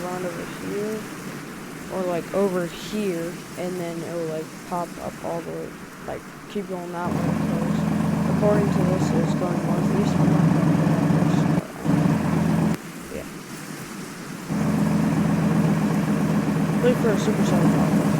around over here, or like over here, and then it will like pop up all the way, like keep going that way. Because according to this, it's going northeast. I'm not going to go like this. Yeah. Wait for a supercell drop.